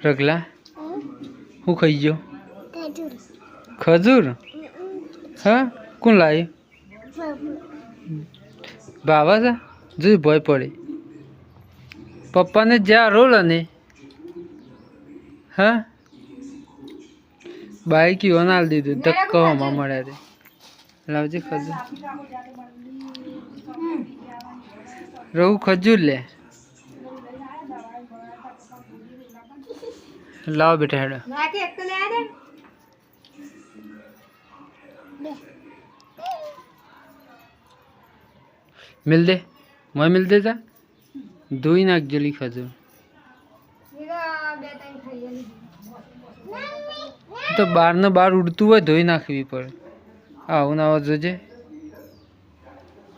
રગલા હું ખાઈ ગયો ખજૂર હા કોણ લાવી બાબા છે જોઈ ભય પડે પપ્પાને જ્યાં રોલ અને હા બાઈક યોનાલ દીધું ધક્કો હમણાં મળ્યા તે લાવજે ખજૂર રહું ખજૂર લે લાવ બેટા હેડો મિલ દે मैं मिल दे ता धोई नाख जली खजूर तो बार ने बार उड़तू हो धोई नाखवी पड़े आવું ના જોજે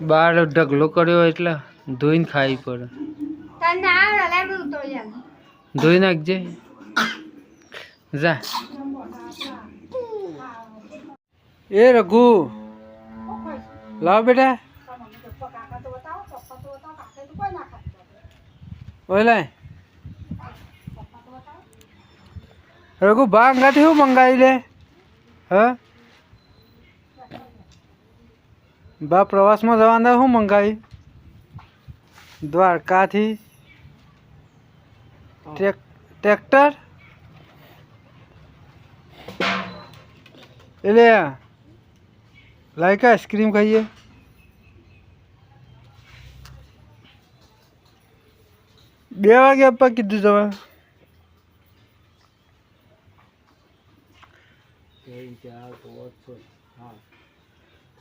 બાર ઢગલો કર્યો એટલે ધોઈને ખાવી પડે ધોઈ નાખજે જા એ રઘુ લાવ બેટા ઓલા રઘુ બા અંગાથી શું મંગાવી લે હા બા પ્રવાસમાં જવાના શું મંગાવી દ્વારકાથી ટ્રેક્ટર એટલે લાઈક આઈસ્ક્રીમ ખાઈએ બે વાગે આપવા કીધું તમે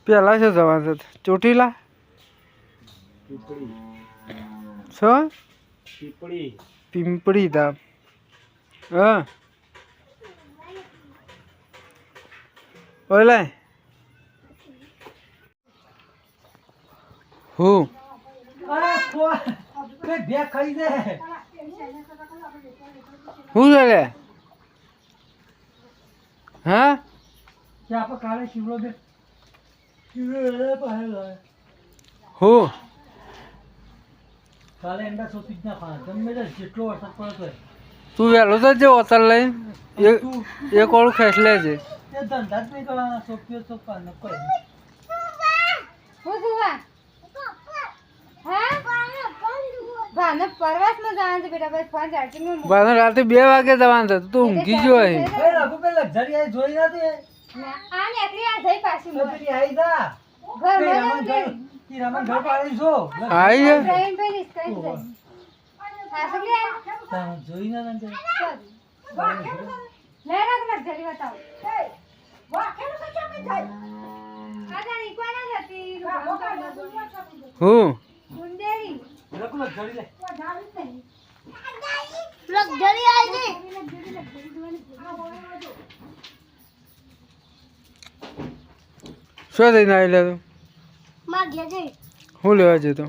પેલા છે જવાનું ચોટીલા શું પિંપળી ધામ હા ઓલા હું શું ચાલે હા હું તું વહેલો તો જે ઓતર લઈ એક ઓળું ખેંચલે છે રાતે 2 વાગે જવાનું છે તું ઊંઘી ગયો હું શું થઈને આવી લે તું શું લેવા જતો